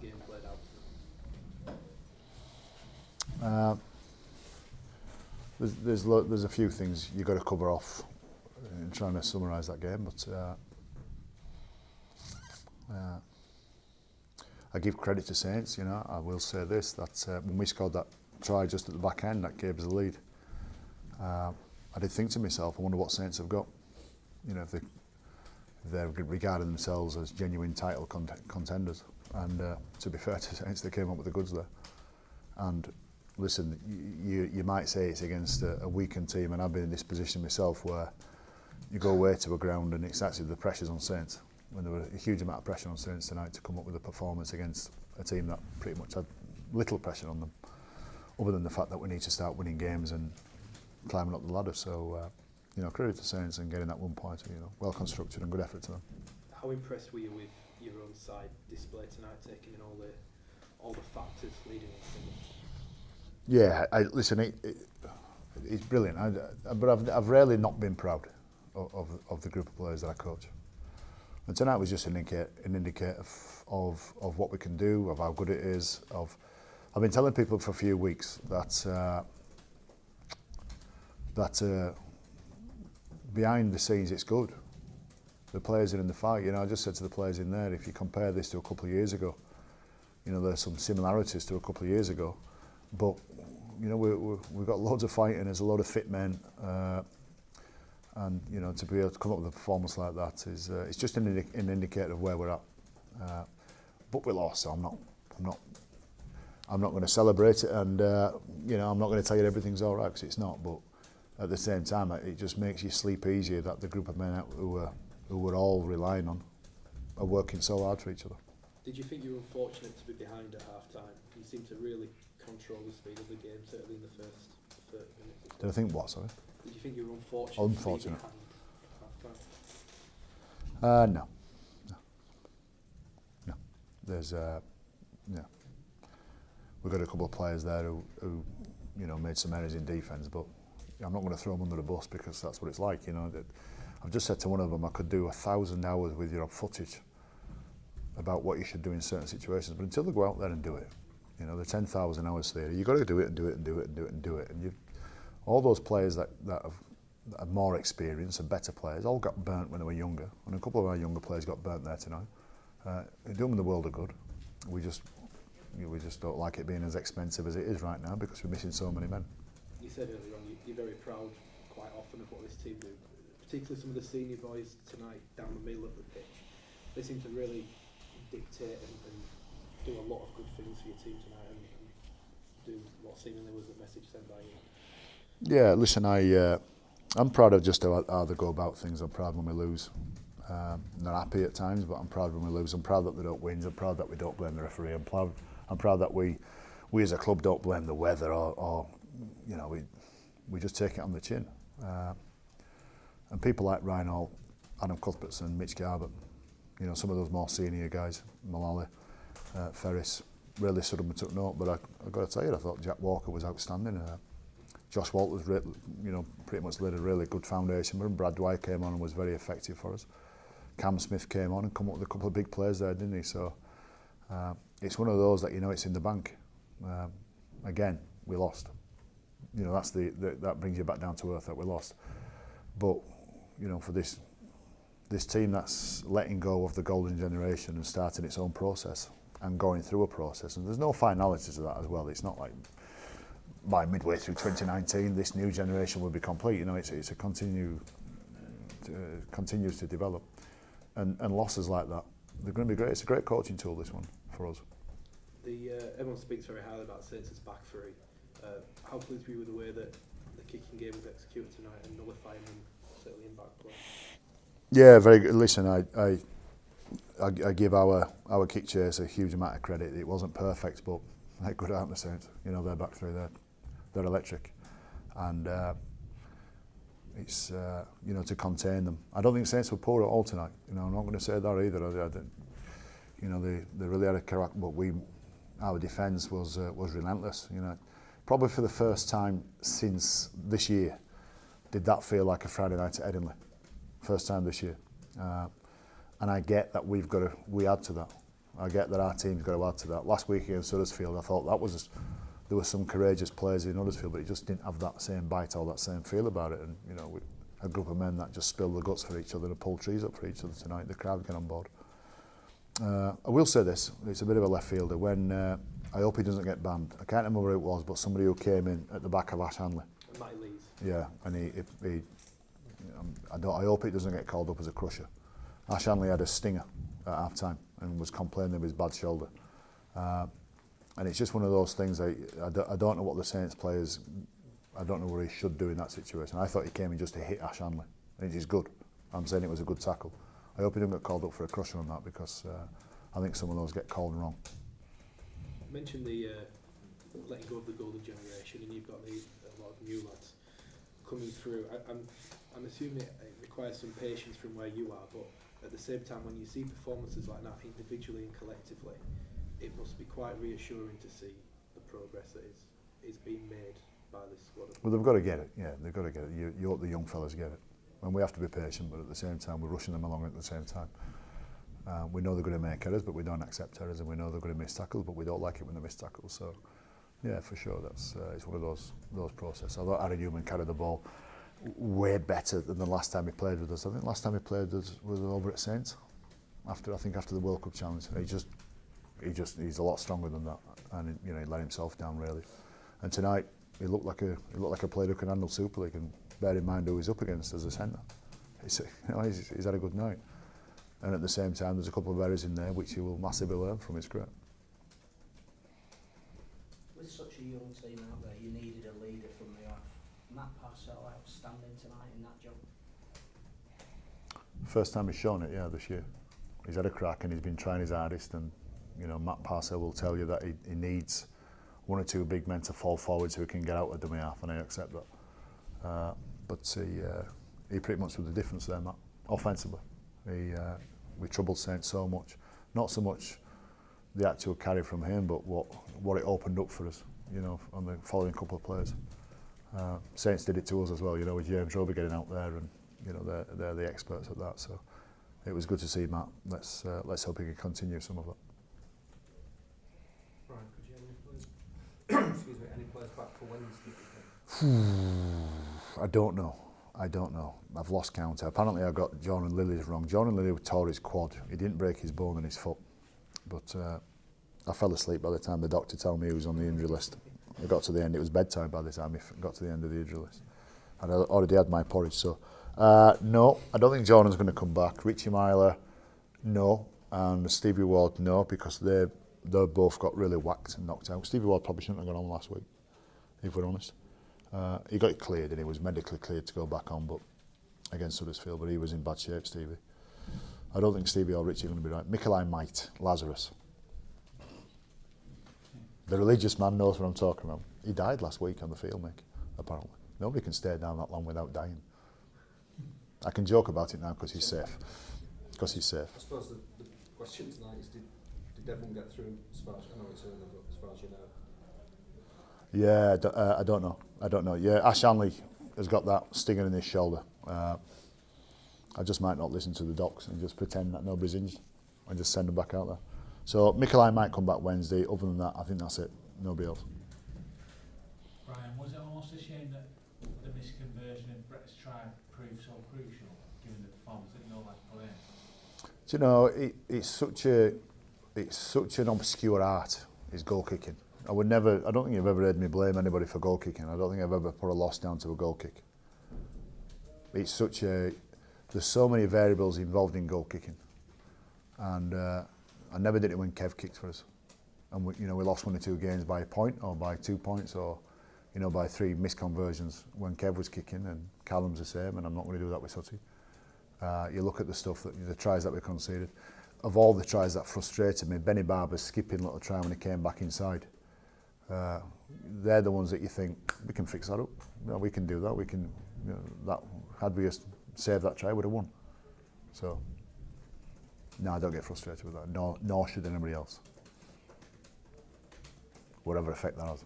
game played out? There's a few things you've got to cover off in trying to summarise that game, but I give credit to Saints. I will say this: that when we scored that try just at the back end, that gave us the lead. I did think to myself, I wonder what Saints have got. If they're regarding themselves as genuine title contenders. And to be fair to Saints, they came up with the goods there. And listen, you might say it's against a weakened team, and I've been in this position myself where you go away to a ground and it's actually the pressure's on Saints. When there was a huge amount of pressure on Saints tonight to come up with a performance against a team that pretty much had little pressure on them, other than the fact that we need to start winning games and climbing up the ladder. So, credit to Saints and getting that 1 point. Well constructed and good effort to them. How impressed were you with your own side display tonight, taking in all the factors leading us? Yeah, listen, it's brilliant. But I've rarely not been proud of the group of players that I coach. And tonight was just an indicator of what we can do, of how good it is. I've been telling people for a few weeks that behind the scenes it's good. The players are in the fight. I just said to the players in there, if you compare this to a couple of years ago, there's some similarities to a couple of years ago, but we've got loads of fighting. There's a lot of fit men, and to be able to come up with a performance like that is it's just an indicator of where we're at. But we lost, so I'm not going to celebrate it, and I'm not going to tell you everything's all right, because it's not. But at the same time, it just makes you sleep easier that the group of men who we're all relying on are working so hard for each other. Did you think you were unfortunate to be behind at half-time? You seemed to really control the speed of the game, certainly in the first 30 minutes. Did I think what, sorry? Did you think you were unfortunate to be behind half-time? No. There's we've got a couple of players there who made some errors in defence, but I'm not going to throw them under the bus, because that's what it's like. I've just said to one of them, I could do 1,000 hours with your footage about what you should do in certain situations, but until they go out there and do it, the 10,000 hours theory, you've got to do it and do it and do it and do it and do it. And all those players that have more experience and better players all got burnt when they were younger, and a couple of our younger players got burnt there tonight. They do them in the world of good. We just don't like it being as expensive as it is right now, because we're missing so many men. You said earlier on you're very proud quite often of what this team do, particularly some of the senior boys tonight down the middle of the pitch. They seem to really dictate and do a lot of good things for your team tonight, and do what seemingly was the message sent by you. Yeah, listen, I'm proud of just how they go about things. I'm proud when we lose. Not happy at times, but I'm proud when we lose. I'm proud that we don't win. I'm proud that we don't blame the referee. I'm proud that we as a club don't blame the weather, or we just take it on the chin. And people like Ryan Hall, Adam Cuthbertson, Mitch Garbutt, some of those more senior guys, Mullally, Ferris, really stood up and took note. But I've got to tell you, I thought Jack Walker was outstanding. Josh Walters, pretty much laid a really good foundation. But Brad Dwyer came on and was very effective for us. Cam Smith came on and come up with a couple of big players there, didn't he? So it's one of those that it's in the bank. Again, we lost. That's that brings you back down to earth, that we lost. But for this team that's letting go of the golden generation and starting its own process and going through a process, and there's no finality to that as well. It's not like by midway through 2019 this new generation will be complete. It's a continues to develop, and losses like that, they're going to be great. It's a great coaching tool, this one, for us. Everyone speaks very highly about Saints' back three. How pleased were you with the way that the kicking game was executed tonight and nullifying them, certainly in back play? Yeah, very good. Listen, I give our kick chase a huge amount of credit. It wasn't perfect, but they're good, aren't they, Saints? Their back three, they're electric, and it's to contain them. I don't think Saints were poor at all tonight. I'm not going to say that either. They really had a character, but our defence was relentless. Probably for the first time since this year did that feel like a Friday night at Headingley. First time this year, and I get that we add to that. I get that our team's got to add to that. Last week against Huddersfield, I thought there were some courageous players in Huddersfield, but it just didn't have that same bite or that same feel about it. And a group of men that just spill the guts for each other and pull trees up for each other tonight. The crowd get on board. I will say this: it's a bit of a left fielder. When I hope he doesn't get banned. I can't remember who it was, but somebody who came in at the back of Ash Hanley. Leeds. Yeah, and I hope he doesn't get called up as a crusher. Ash Hanley had a stinger at half time and was complaining of his bad shoulder. And it's just one of those things. I don't know what the Saints players. I don't know what he should do in that situation. I thought he came in just to hit Ash Hanley. And it is good. I'm saying it was a good tackle. I hope he didn't get called up for a crusher on that, because I think some of those get called wrong. You mentioned the letting go of the golden generation, and you've got a lot of new lads coming through. I'm assuming it requires some patience from where you are, but at the same time, when you see performances like that individually and collectively, it must be quite reassuring to see the progress that is being made by this squad. Well, they've got to get it. Yeah, they've got to get it. You hope the young fellas get it. And we have to be patient, but at the same time, we're rushing them along at the same time. We know they're going to make errors, but we don't accept errors, and we know they're going to miss tackles, but we don't like it when they miss tackles. So, yeah, for sure, it's one of those processes. Although Aaron Newman carried the ball way better than the last time he played with us. I think last time he played with us was over at Saints, after the World Cup challenge. He's a lot stronger than that, and he let himself down really. And tonight he looked like a player who can handle Super League, and bear in mind who he's up against as a centre. He's had a good night. And at the same time, there's a couple of errors in there which he will massively learn from. It's great. With such a young team out there, you needed a leader from the off. Matt Parcell outstanding tonight in that job. First time he's shown it, this year. He's had a crack and he's been trying his hardest. And Matt Parcell will tell you that he needs one or two big men to fall forward so he can get out of dummy half, and I accept that. But he pretty much was the difference there, Matt, offensively. We troubled Saints so much, not so much the actual carry from him, but what it opened up for us, on the following couple of plays. Saints did it to us as well, with James Roby getting out there, and they're the experts at that. So it was good to see Matt. Let's hope he can continue some of that. Brian, could you have any players back for Wednesday? I don't know. I've lost count. Apparently I got Jordan Lilly's wrong. Jordan Lilly tore his quad. He didn't break his bone in his foot. But I fell asleep by the time the doctor told me he was on the injury list. I got to the end. It was bedtime by the time he got to the end of the injury list. And I already had my porridge. So, no, I don't think Jordan's going to come back. Richie Myler, no. And Stevie Ward, no, because they both got really whacked and knocked out. Stevie Ward probably shouldn't have gone on last week, if we're honest. He got it cleared and he was medically cleared to go back on, but against Huddersfield, but he was in bad shape, Stevie. I don't think Stevie or Richie are going to be right. Mikolai might. Lazarus. The religious man knows what I'm talking about. He died last week on the field, Mick, apparently. Nobody can stay down that long without dying. I can joke about it now because he's safe. I suppose the question tonight is, did everyone get through as far as, I know it's early, but as far as you know? Yeah, I don't know. Yeah, Ash Hanley has got that stinger in his shoulder. I just might not listen to the docs and just pretend that nobody's injured and just send them back out there. So Mikolai might come back Wednesday. Other than that, I think that's it. Nobody else. Brian, was it almost a shame that the misconversion in Brett's try proved so crucial, given the performance that no lads put in? Do you know, it's such an obscure art, is goal kicking. I don't think you've ever heard me blame anybody for goal kicking. I don't think I've ever put a loss down to a goal kick. There's so many variables involved in goal kicking. And I never did it when Kev kicked for us. And we lost 1 or 2 games by a point or by 2 points or, by 3 misconversions when Kev was kicking, and Callum's the same, and I'm not going to do that with Sutty. You look at the tries that we conceded. Of all the tries that frustrated me, Benny Barber's skipping little try when he came back inside. They're the ones that you think, we can fix that up. We can do that. We can, had we saved that try, would have won. So, no, I don't get frustrated with that. Nor should anybody else. Whatever effect that has.